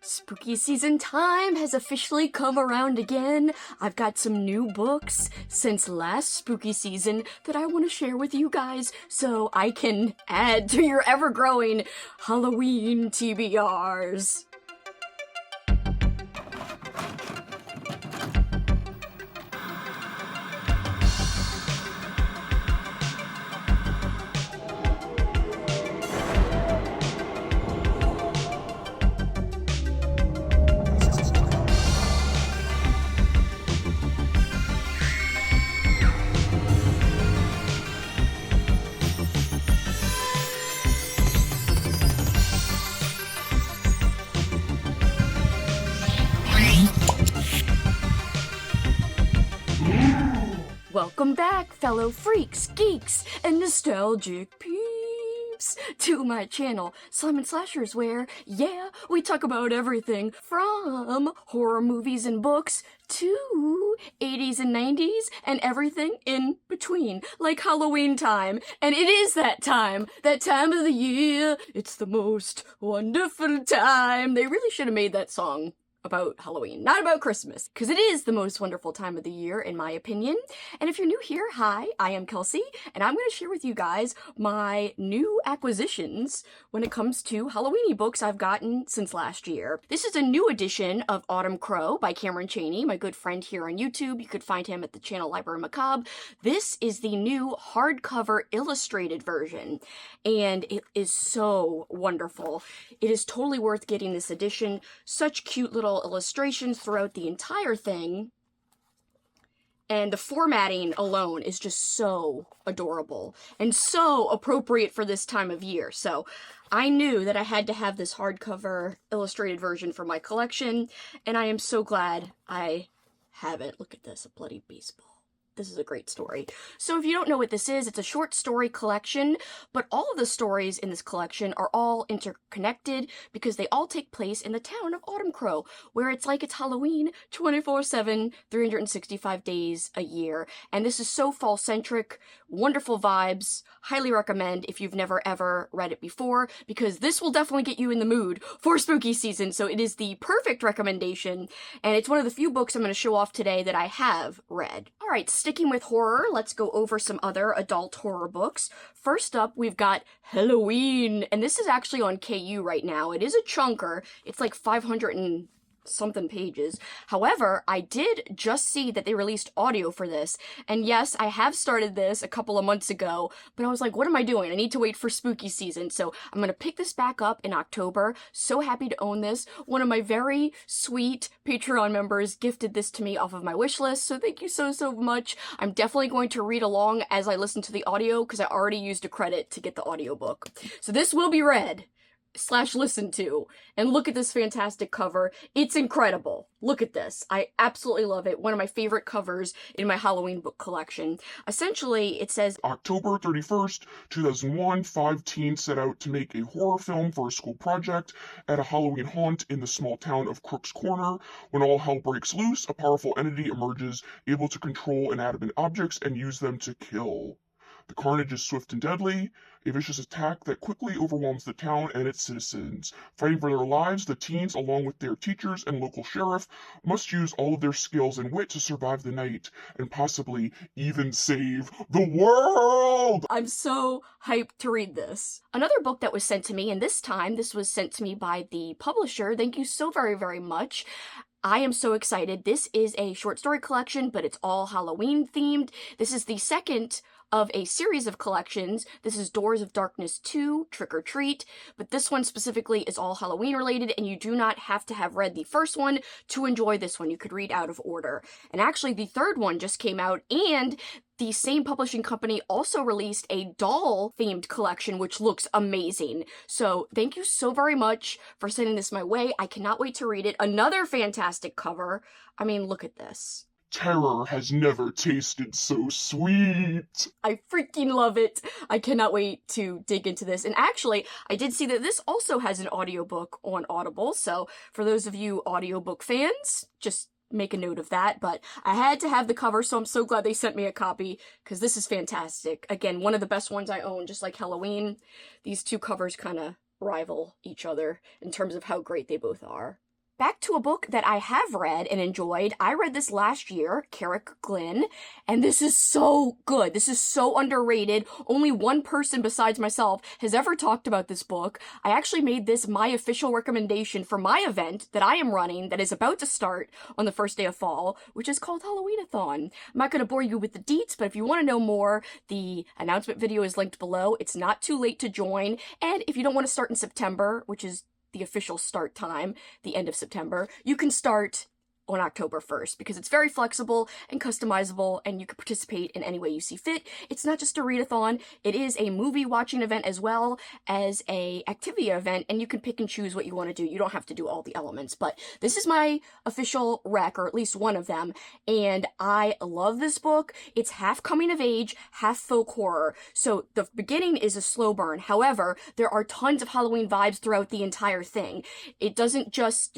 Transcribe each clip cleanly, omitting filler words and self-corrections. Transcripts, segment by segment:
Spooky season time has officially come around again. I've got some new books since last spooky season that I want to share with you guys so I can add to your ever-growing Halloween TBRs. Welcome back, fellow freaks, geeks, and nostalgic peeps, to my channel, Slime & Slashers, where, yeah, we talk about everything from horror movies and books to 80s and 90s and everything in between, like Halloween time. And it is that time of the year. It's the most wonderful time. They really should have made that song about Halloween, not about Christmas, because it is the most wonderful time of the year, in my opinion. And if you're new here, hi, I am Kelsey, and I'm going to share with you guys my new acquisitions when it comes to Halloween-y books I've gotten since last year. This is a new edition of Autumncrow by Chaney, my good friend here on YouTube. You could find him at the channel Library Macabre. This is the new hardcover illustrated version, and it is so wonderful. It is totally worth getting this edition. Such cute little illustrations throughout the entire thing, and the formatting alone is just so adorable and so appropriate for this time of year. So I knew that I had to have this hardcover illustrated version for my collection, and I am so glad I have it. Look at this, a bloody baseball. This is a great story. So if you don't know what this is, it's a short story collection, but all of the stories in this collection are all interconnected because they all take place in the town of Autumncrow, where it's like it's Halloween 24/7, 365 days a year. And this is so fall-centric, wonderful vibes. Highly recommend if you've never ever read it before, because this will definitely get you in the mood for spooky season. So it is the perfect recommendation, and it's one of the few books I'm going to show off today that I have read. All right, sticking with horror, let's go over some other adult horror books. First up, we've got Halloween, and this is actually on KU right now. It is a chunker. It's like 500 and something pages. However, I did just see that they released audio for this, and yes, I have started this a couple of months ago, but I was like, what am I doing? I need to wait for spooky season, so I'm gonna pick this back up in October. So happy to own this. One of my very sweet Patreon members gifted this to me off of my wish list, so thank you so much. I'm definitely going to read along as I listen to the audio, because I already used a credit to get the audiobook. So this will be read / listen to, and look at this fantastic cover. It's incredible. Look at this. I absolutely love it. One of my favorite covers in my Halloween book collection. Essentially, it says, October 31st, 2001, 5 teens set out to make a horror film for a school project at a Halloween haunt in the small town of Crook's Corner. When all hell breaks loose, a powerful entity emerges, able to control inanimate objects and use them to kill. The carnage is swift and deadly, a vicious attack that quickly overwhelms the town and its citizens. Fighting for their lives, the teens, along with their teachers and local sheriff, must use all of their skills and wit to survive the night, and possibly even save the world! I'm so hyped to read this. Another book that was sent to me, and this time this was sent to me by the publisher. Thank you so very much. I am so excited. This is a short story collection, but it's all Halloween themed. This is the second of a series of collections. This is Doors of Darkness 2, Trick or Treat, but this one specifically is all Halloween related, and you do not have to have read the first one to enjoy this one. You could read out of order. And actually, the third one just came out, and the same publishing company also released a doll-themed collection, which looks amazing. So thank you so very much for sending this my way. I cannot wait to read it. Another fantastic cover. I mean, look at this. Terror has never tasted so sweet. I freaking love it. I cannot wait to dig into this. And actually, I did see that this also has an audiobook on Audible. So for those of you audiobook fans, just make a note of that. But I had to have the cover, so I'm so glad they sent me a copy, because this is fantastic. Again, one of the best ones I own, just like Halloween. These two covers kind of rival each other in terms of how great they both are. Back to a book that I have read and enjoyed. I read this last year, Carrick, Glynn, and this is so good. This is so underrated. Only one person besides myself has ever talked about this book. I actually made this my official recommendation for my event that I am running that is about to start on the first day of fall, which is called Halloween-a-thon. I'm not going to bore you with the deets, but if you want to know more, the announcement video is linked below. It's not too late to join, and if you don't want to start in September, which is the official start time, the end of September, you can start on October 1st because it's very flexible and customizable and you can participate in any way you see fit. It's not just a readathon, it is a movie watching event as well as a activity event, and you can pick and choose what you want to do. You don't have to do all the elements, but this is my official rec, or at least one of them, and I love this book. It's half coming of age, half folk horror. So the beginning is a slow burn. However, there are tons of Halloween vibes throughout the entire thing. It doesn't just,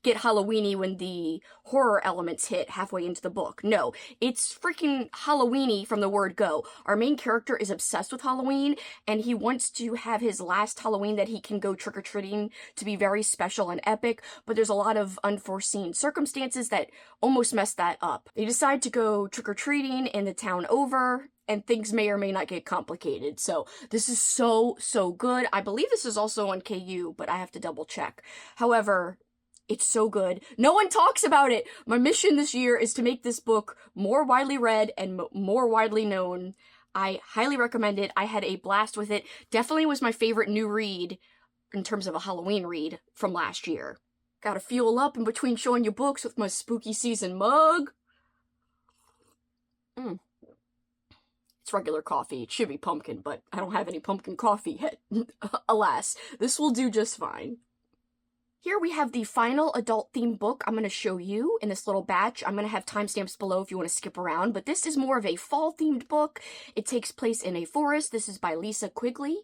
get Halloweeny when the horror elements hit halfway into the book. No, it's freaking Halloweeny from the word go. Our main character is obsessed with Halloween, and he wants to have his last Halloween that he can go trick-or-treating to be very special and epic, but there's a lot of unforeseen circumstances that almost mess that up. They decide to go trick-or-treating in the town over, and things may or may not get complicated. So this is so good. I believe this is also on KU, but I have to double check. However, it's so good. No one talks about it. My mission this year is to make this book more widely read and more widely known. I highly recommend it. I had a blast with it. Definitely was my favorite new read in terms of a Halloween read from last year. Gotta fuel up in between showing you books with my spooky season mug. It's regular coffee. It should be pumpkin, but I don't have any pumpkin coffee yet. Alas, this will do just fine. Here we have the final adult-themed book I'm going to show you in this little batch. I'm going to have timestamps below if you want to skip around, but this is more of a fall-themed book. It takes place in a forest. This is by Lisa Quigley,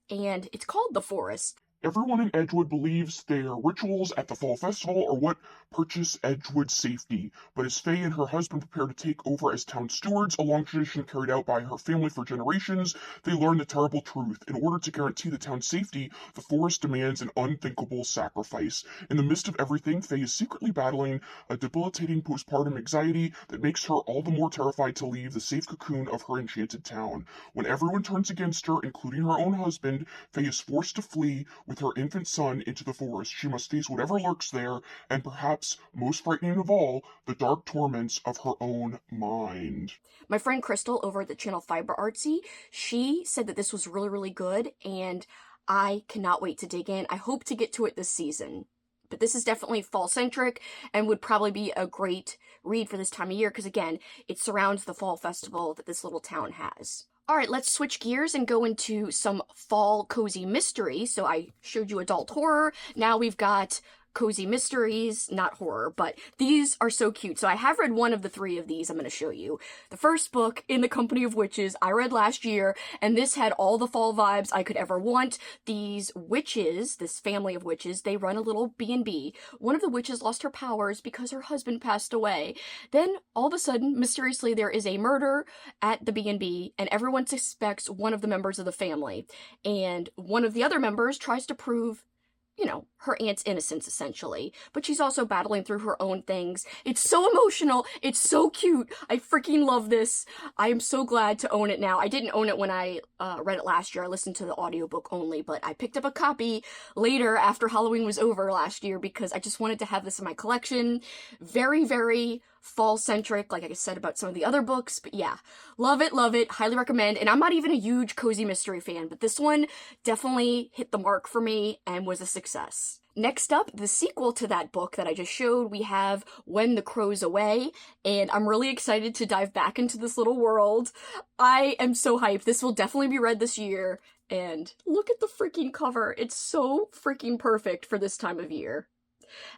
and it's called The Forest. Everyone in Edgewood believes their rituals at the Fall Festival are what purchase Edgewood's safety, but as Faye and her husband prepare to take over as town stewards, a long tradition carried out by her family for generations, they learn the terrible truth. In order to guarantee the town's safety, the forest demands an unthinkable sacrifice. In the midst of everything, Faye is secretly battling a debilitating postpartum anxiety that makes her all the more terrified to leave the safe cocoon of her enchanted town. When everyone turns against her, including her own husband, Faye is forced to flee with her infant son into the forest. She must face whatever lurks there, and perhaps most frightening of all, the dark torments of her own mind. My friend Crystal over at the channel Fiber Artsy, she said that this was really good, and I cannot wait to dig in. I hope to get to it this season. But this is definitely fall-centric and would probably be a great read for this time of year because, again, it surrounds the fall festival that this little town has. Alright, let's switch gears and go into some fall cozy mystery. So I showed you adult horror. Now we've got cozy mysteries, not horror, but these are so cute. So I have read one of the three of these I'm going to show you. The first book, In the Company of Witches, I read last year, and this had all the fall vibes I could ever want. These witches, this family of witches, they run a little B&B. One of the witches lost her powers because her husband passed away. Then, all of a sudden, mysteriously, there is a murder at the B&B, and everyone suspects one of the members of the family. And one of the other members tries to prove her aunt's innocence, essentially. But she's also battling through her own things. It's so emotional. It's so cute. I freaking love this. I am so glad to own it now. I didn't own it when I read it last year. I listened to the audiobook only, but I picked up a copy later after Halloween was over last year because I just wanted to have this in my collection. Very fall-centric, like I said about some of the other books, but yeah. Love it, highly recommend, and I'm not even a huge cozy mystery fan, but this one definitely hit the mark for me and was a success. Next up, the sequel to that book that I just showed, we have When the Crow's Away, and I'm really excited to dive back into this little world. I am so hyped. This will definitely be read this year, and look at the freaking cover. It's so freaking perfect for this time of year.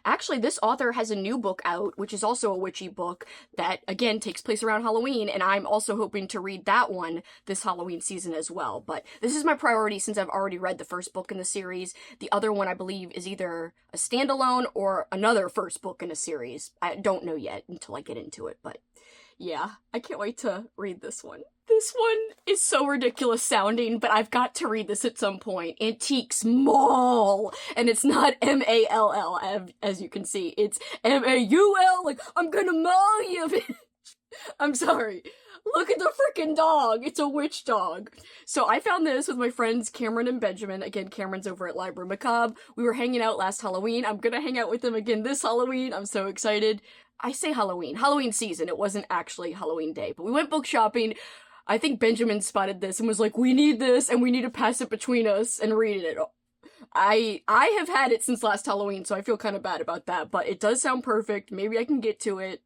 Actually, this author has a new book out, which is also a witchy book that, again, takes place around Halloween, and I'm also hoping to read that one this Halloween season as well. But this is my priority since I've already read the first book in the series. The other one, I believe, is either a standalone or another first book in a series. I don't know yet until I get into it, but yeah, I can't wait to read this one. This one is so ridiculous sounding, but I've got to read this at some point. Antiques Maul. And it's not M-A-L-L, as you can see. It's M-A-U-L, like, I'm gonna maul you, bitch. I'm sorry. Look at the frickin' dog. It's a witch dog. So I found this with my friends Cameron and Benjamin. Again, Cameron's over at Library Macabre. We were hanging out last Halloween. I'm gonna hang out with them again this Halloween. I'm so excited. I say Halloween season. It wasn't actually Halloween day, but we went book shopping. I think Benjamin spotted this and was like, we need this and we need to pass it between us and read it. I have had it since last Halloween, so I feel kind of bad about that, but it does sound perfect. Maybe I can get to it.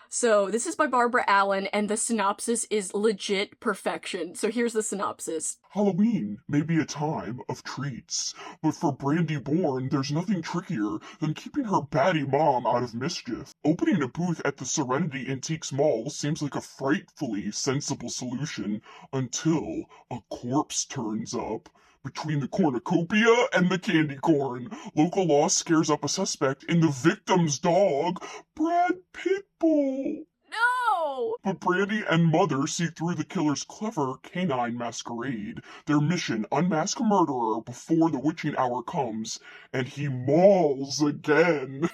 So this is by Barbara Allen, and the synopsis is legit perfection. So here's the synopsis. Halloween may be a time of treats, but for Brandy Bourne, there's nothing trickier than keeping her batty mom out of mischief. Opening a booth at the Serenity Antiques Mall seems like a frightfully sensible solution until a corpse turns up. Between the cornucopia and the candy corn, local law scares up a suspect in the victim's dog, Brad Pitbull. No! But Brandy and Mother see through the killer's clever canine masquerade. Their mission, unmask a murderer before the witching hour comes, and he mauls again.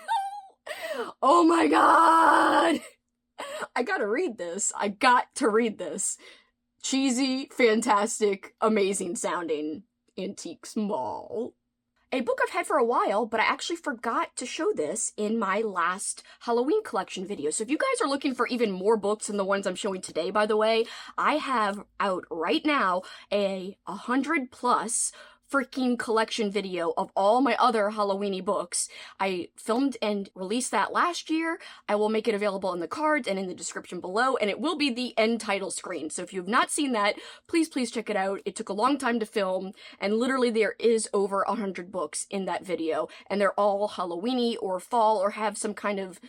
Oh my god! I gotta read this. I got to read this. Cheesy, fantastic, amazing sounding. Antiques Mall. A book I've had for a while, but I actually forgot to show this in my last Halloween collection video. So if you guys are looking for even more books than the ones I'm showing today, by the way, I have out right now a 100+ freaking collection video of all my other Halloween-y books. I filmed and released that last year. I will make it available in the cards and in the description below, and it will be the end title screen. So if you have not seen that, please check it out. It took a long time to film, and literally there is over 100 books in that video, and they're all Halloween-y or fall or have some kind of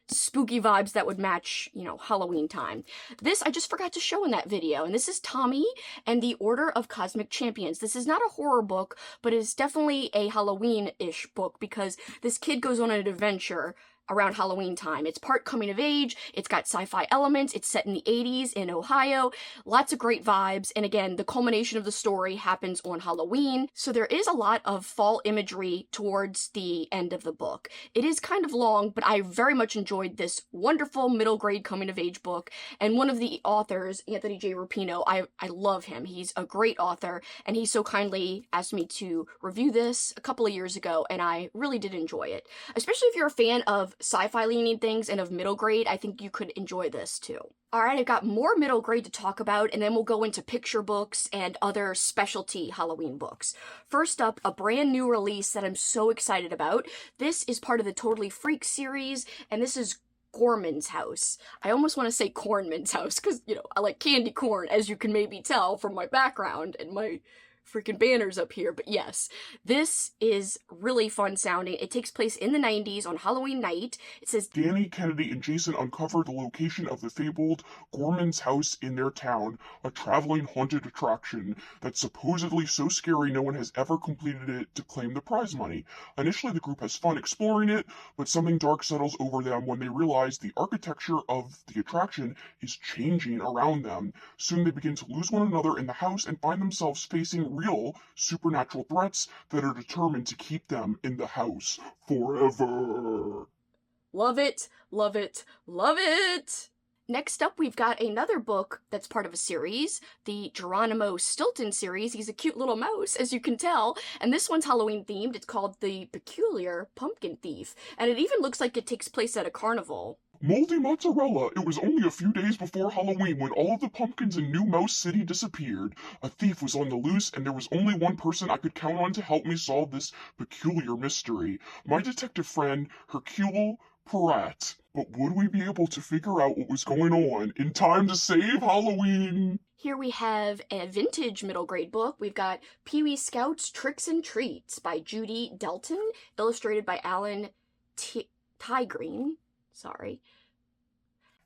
spooky vibes that would match, Halloween time. This I just forgot to show in that video, and this is Tommy and the Order of Cosmic Champions. This is not a horror book, but it's definitely a Halloween-ish book because this kid goes on an adventure around Halloween time. It's part coming of age, it's got sci-fi elements, it's set in the 80s in Ohio, lots of great vibes, and again, the culmination of the story happens on Halloween, so there is a lot of fall imagery towards the end of the book. It is kind of long, but I very much enjoyed this wonderful middle grade coming of age book, and one of the authors, Anthony J. Rapino, I love him. He's a great author, and he so kindly asked me to review this a couple of years ago, and I really did enjoy it. Especially if you're a fan of sci-fi leaning things and of middle grade, I think you could enjoy this too. Alright, I've got more middle grade to talk about, and then we'll go into picture books and other specialty Halloween books. First up, a brand new release that I'm so excited about. This is part of the Totally Freak series, and this is Gorman's House. I almost want to say Cornman's House, because, I like candy corn, as you can maybe tell from my background and my freaking banners up here, but yes, this is really fun sounding. It takes place in the 90s on Halloween night. It says, Danny, Kennedy, and Jason uncover the location of the fabled Gorman's house in their town, a traveling haunted attraction that's supposedly so scary no one has ever completed it to claim the prize money. Initially, the group has fun exploring it, but something dark settles over them when they realize the architecture of the attraction is changing around them. Soon they begin to lose one another in the house and find themselves facing real supernatural threats that are determined to keep them in the house forever. Love it, love it, love it! Next up, we've got another book that's part of a series, the Geronimo Stilton series. He's a cute little mouse, as you can tell, and this one's Halloween themed. It's called The Peculiar Pumpkin Thief, and it even looks like it takes place at a carnival. Moldy mozzarella! It was only a few days before Halloween when all of the pumpkins in New Mouse City disappeared. A thief was on the loose, and there was only one person I could count on to help me solve this peculiar mystery. My detective friend, Hercule Poirot. But would we be able to figure out what was going on in time to save Halloween? Here we have a vintage middle grade book. We've got Pee-wee Scout's Tricks and Treats by Judy Delton, illustrated by Alan Tygreen. Sorry.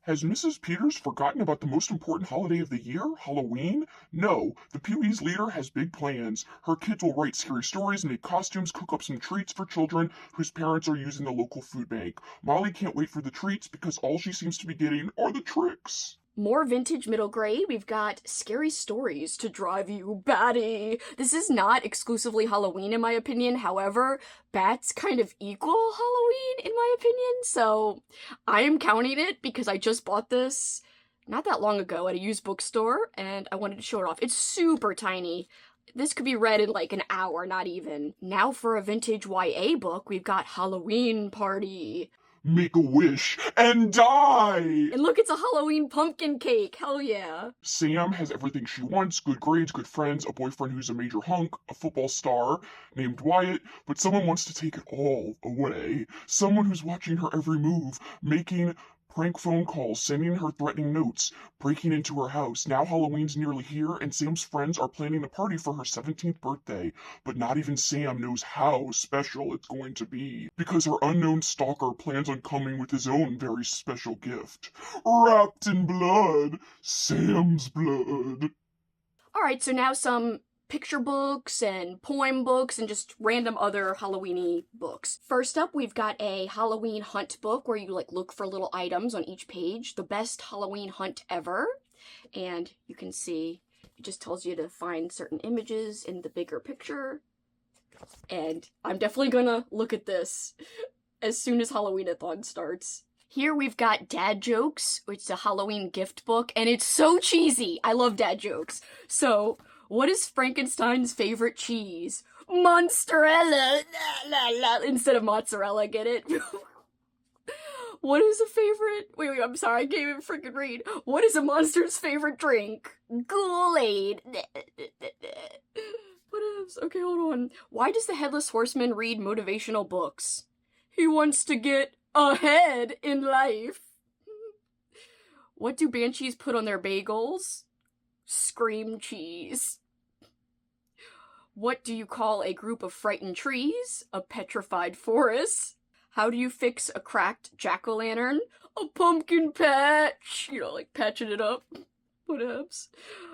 Has Mrs. Peters forgotten about the most important holiday of the year, Halloween? No, the Pee-wee's leader has big plans. Her kids will write scary stories, make costumes, cook up some treats for children whose parents are using the local food bank. Molly can't wait for the treats because all she seems to be getting are the tricks. More vintage middle grade, we've got Scary Stories to Drive You Batty. This is not exclusively Halloween in my opinion, however, bats kind of equal Halloween in my opinion, so I am counting it because I just bought this not that long ago at a used bookstore and I wanted to show it off. It's super tiny. This could be read in like an hour, not even. Now for a vintage YA book, we've got Halloween Party. Make a wish and die! And look, it's a Halloween pumpkin cake. Hell yeah. Sam has everything she wants, good grades, good friends, a boyfriend who's a major hunk, a football star named Wyatt, but someone wants to take it all away. Someone who's watching her every move, making prank phone calls, sending her threatening notes, breaking into her house. Now Halloween's nearly here, and Sam's friends are planning a party for her 17th birthday. But not even Sam knows how special it's going to be, because her unknown stalker plans on coming with his own very special gift. Wrapped in blood. Sam's blood. Alright, so now some picture books and poem books and just random other Halloween-y books. First up, we've got a Halloween hunt book where you like look for little items on each page. The best Halloween hunt ever. And you can see it just tells you to find certain images in the bigger picture. And I'm definitely gonna look at this as soon as Halloween-a-thon starts. Here we've got Dad Jokes, which is a Halloween gift book, and it's so cheesy. I love dad jokes. So, what is Frankenstein's favorite cheese? Monsterella! Instead of mozzarella, get it? What is a favorite? Wait, I'm sorry, I can't even freaking read. What is a monster's favorite drink? Kool-Aid. What else? Okay, hold on. Why does the Headless Horseman read motivational books? He wants to get ahead in life. What do banshees put on their bagels? Scream cheese. What do you call a group of frightened trees? A petrified forest. How do you fix a cracked jack-o'-lantern? A pumpkin patch. You know, like patching it up. Whatevs.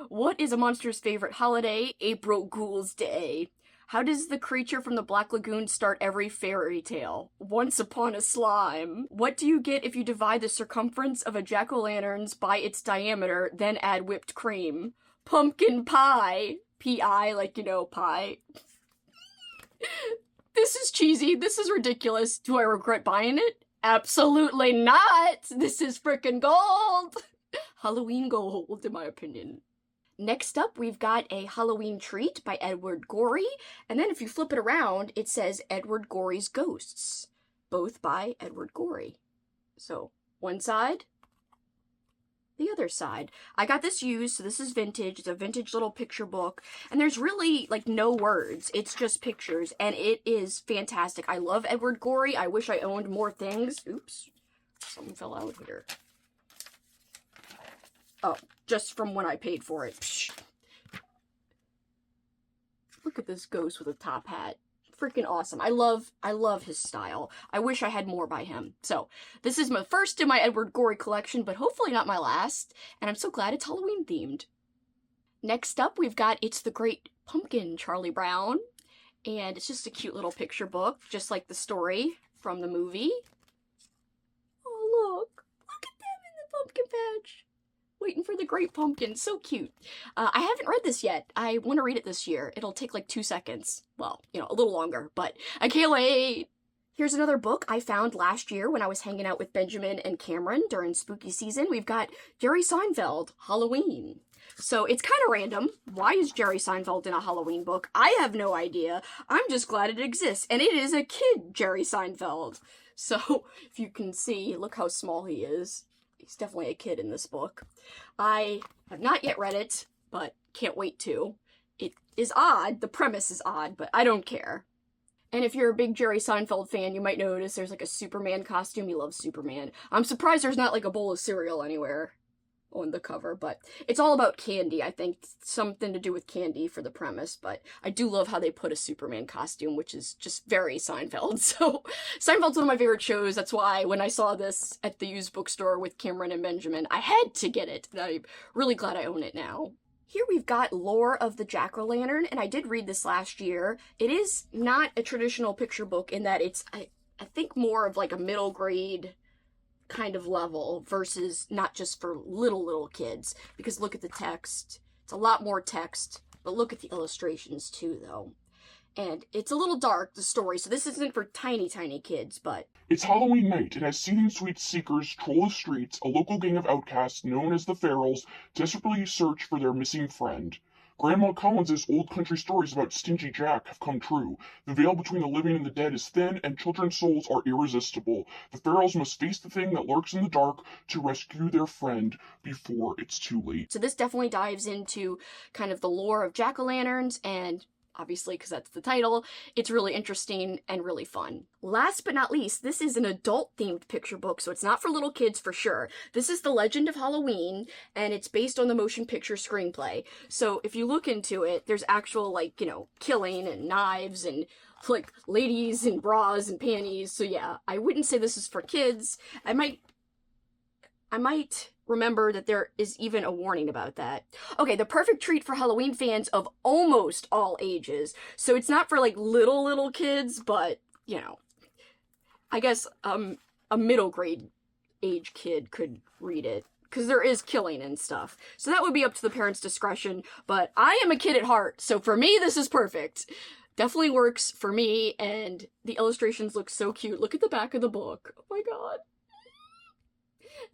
What is a monster's favorite holiday? April Ghoul's Day. How does the creature from the Black Lagoon start every fairy tale? Once upon a slime. What do you get if you divide the circumference of a jack-o'-lantern's by its diameter, then add whipped cream? Pumpkin pie. P-I, like, you know, pie. This is cheesy. This is ridiculous. Do I regret buying it? Absolutely not! This is frickin' gold! Halloween gold, in my opinion. Next up, we've got a Halloween Treat by Edward Gorey, and then if you flip it around, it says Edward Gorey's Ghosts, both by Edward Gorey. So, one side, the other side. I got this used, so this is vintage. It's a vintage little picture book, and there's really, like, no words. It's just pictures, and it is fantastic. I love Edward Gorey. I wish I owned more things. Oops, something fell out here. Oh, just from when I paid for it. Psh. Look at this ghost with a top hat. Freaking awesome. I love his style. I wish I had more by him. So, this is my first in my Edward Gorey collection, but hopefully not my last. And I'm so glad it's Halloween themed. Next up, we've got It's the Great Pumpkin, Charlie Brown. And it's just a cute little picture book, just like the story from the movie. Oh, look. Look at them in the pumpkin patch. Waiting for the Great Pumpkin. So cute. I haven't read this yet. I want to read it this year. It'll take like 2 seconds. Well, you know, a little longer, but I can't wait. Here's another book I found last year when I was hanging out with Benjamin and Cameron during spooky season. We've got Jerry Seinfeld, Halloween. So it's kind of random. Why is Jerry Seinfeld in a Halloween book? I have no idea. I'm just glad it exists. And it is a kid Jerry Seinfeld. So if you can see, look how small he is. He's definitely a kid in this book. I have not yet read it, but can't wait to. It is odd. The premise is odd, but I don't care. And if you're a big Jerry Seinfeld fan, you might notice there's like a Superman costume. He loves Superman. I'm surprised there's not like a bowl of cereal anywhere on the cover, but it's all about candy. I think something to do with candy for the premise, but I do love how they put a Superman costume, which is just very Seinfeld. So Seinfeld's one of my favorite shows. That's why when I saw this at the used bookstore with Cameron and Benjamin, I had to get it, and I'm really glad I own it now. Here we've got Lore of the Jack-o'-lantern, and I did read this last year. It is not a traditional picture book in that it's, I think, more of like a middle grade kind of level versus not just for little kids, because look at the text. It's a lot more text, but look at the illustrations too, though. And it's a little dark, the story, so this isn't for tiny kids, but... It's Halloween night, and as seething sweet seekers troll the streets, a local gang of outcasts known as the Ferals desperately search for their missing friend. Grandma Collins's old country stories about Stingy Jack have come true. The veil between the living and the dead is thin, and children's souls are irresistible. The Ferals must face the thing that lurks in the dark to rescue their friend before it's too late. So this definitely dives into kind of the lore of jack-o'-lanterns, and obviously, because that's the title, it's really interesting and really fun. Last but not least, this is an adult-themed picture book, so it's not for little kids for sure. This is The Legend of Halloween, and it's based on the motion picture screenplay. So if you look into it, there's actual, like, you know, killing and knives and, like, ladies and bras and panties. So yeah, I wouldn't say this is for kids. I might remember that there is even a warning about that. Okay, the perfect treat for Halloween fans of almost all ages. So it's not for, like, little kids, but, you know, I guess a middle grade age kid could read it, because there is killing and stuff. So that would be up to the parents' discretion, but I am a kid at heart, so for me, this is perfect. Definitely works for me, and the illustrations look so cute. Look at the back of the book. Oh my god.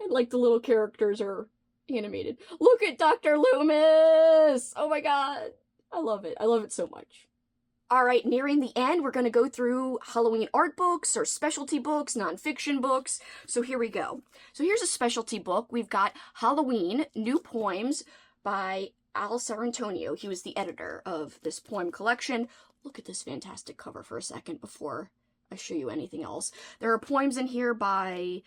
And, like, the little characters are animated. Look at Dr. Loomis! Oh my god. I love it. I love it so much. Alright, nearing the end, we're going to go through Halloween art books or specialty books, nonfiction books. So here we go. So here's a specialty book. We've got Halloween, New Poems by Al Sarantonio. He was the editor of this poem collection. Look at this fantastic cover for a second before I show you anything else. There are poems in here by...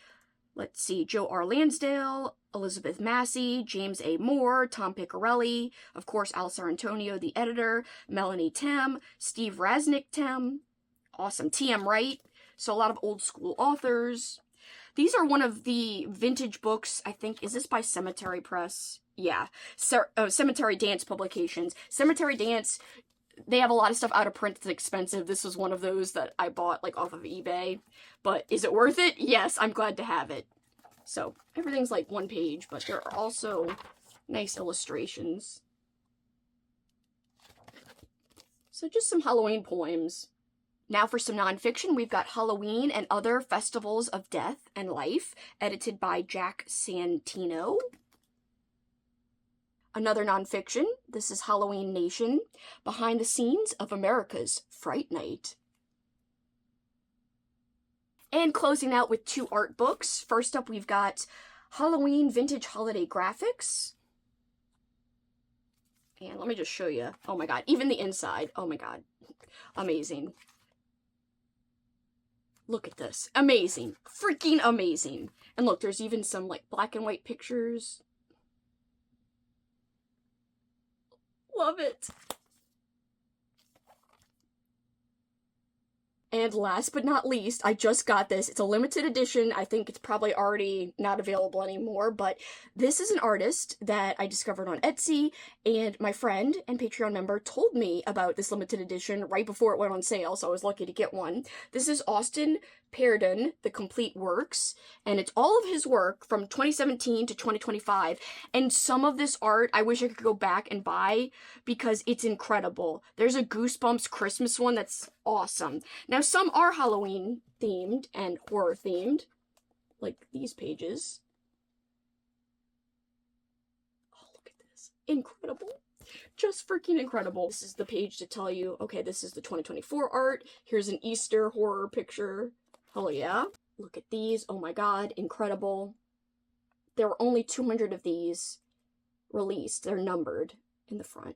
let's see, Joe R. Lansdale, Elizabeth Massey, James A. Moore, Tom Piccarelli, of course, Al Sarantonio, the editor, Melanie Tem, Steve Rasnick-Tem, awesome, T.M. Wright, so a lot of old school authors. These are one of the vintage books, I think, is this by Cemetery Press? Yeah, Cemetery Dance Publications. Cemetery Dance, they have a lot of stuff out of print that's expensive. This was one of those that I bought, like, off of eBay. But is it worth it? Yes, I'm glad to have it. So, everything's, like, one page, but there are also nice illustrations. So, just some Halloween poems. Now for some nonfiction, we've got Halloween and Other Festivals of Death and Life, edited by Jack Santino. Another nonfiction, this is Halloween Nation, Behind the Scenes of America's Fright Night. And closing out with two art books. First up, we've got Halloween Vintage Holiday Graphics. And let me just show you. Oh my god, even the inside. Oh my god. Amazing. Look at this. Amazing. Freaking amazing. And look, there's even some, like, black and white pictures. Love it. And last but not least, I just got this. It's a limited edition. I think it's probably already not available anymore, but this is an artist that I discovered on Etsy, and my friend and Patreon member told me about this limited edition right before it went on sale, so I was lucky to get one. This is Austin Perdon, The Complete Works, and it's all of his work from 2017 to 2025, and some of this art I wish I could go back and buy because it's incredible. There's a Goosebumps Christmas one that's awesome. Now, some are Halloween themed and horror themed, like these pages. Oh, look at this. Incredible. Just freaking incredible. This is the page to tell you, okay, this is the 2024 art. Here's an Easter horror picture. Hell yeah. Look at these. Oh my god, incredible. There were only 200 of these released. They're numbered in the front.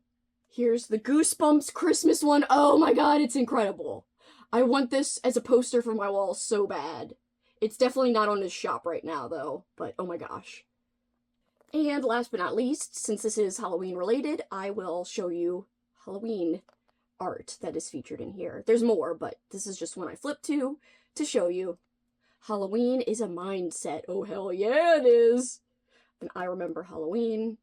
Here's the Goosebumps Christmas one. Oh my god, it's incredible. I want this as a poster for my wall so bad. It's definitely not on his shop right now, though, but oh my gosh. And last but not least, since this is Halloween related, I will show you Halloween art that is featured in here. There's more, but this is just one I flipped to show you. Halloween is a mindset. Oh, hell yeah, it is. And I remember Halloween.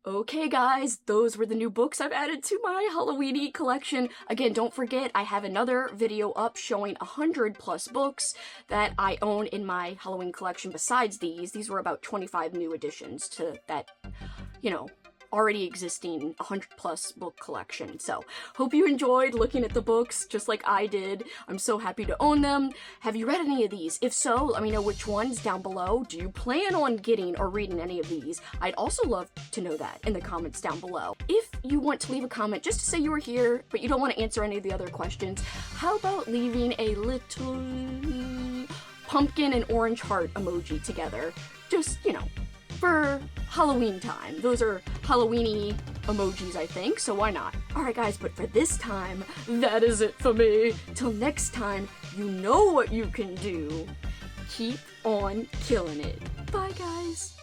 Okay guys, those were the new books I've added to my Halloween-y collection. Again, don't forget, I have another video up showing 100+ books that I own in my Halloween collection besides these. These were about 25 new additions to that, you know, already existing 100+ book collection. So, hope you enjoyed looking at the books just like I did. I'm so happy to own them. Have you read any of these? If so, let me know which ones down below. Do you plan on getting or reading any of these? I'd also love to know that in the comments down below. If you want to leave a comment just to say you were here, but you don't want to answer any of the other questions, how about leaving a little pumpkin and orange heart emoji together? Just, you know, for Halloween time. Those are Halloween-y emojis, I think, so why not? Alright guys, but for this time, that is it for me. Till next time, you know what you can do. Keep on killing it. Bye guys.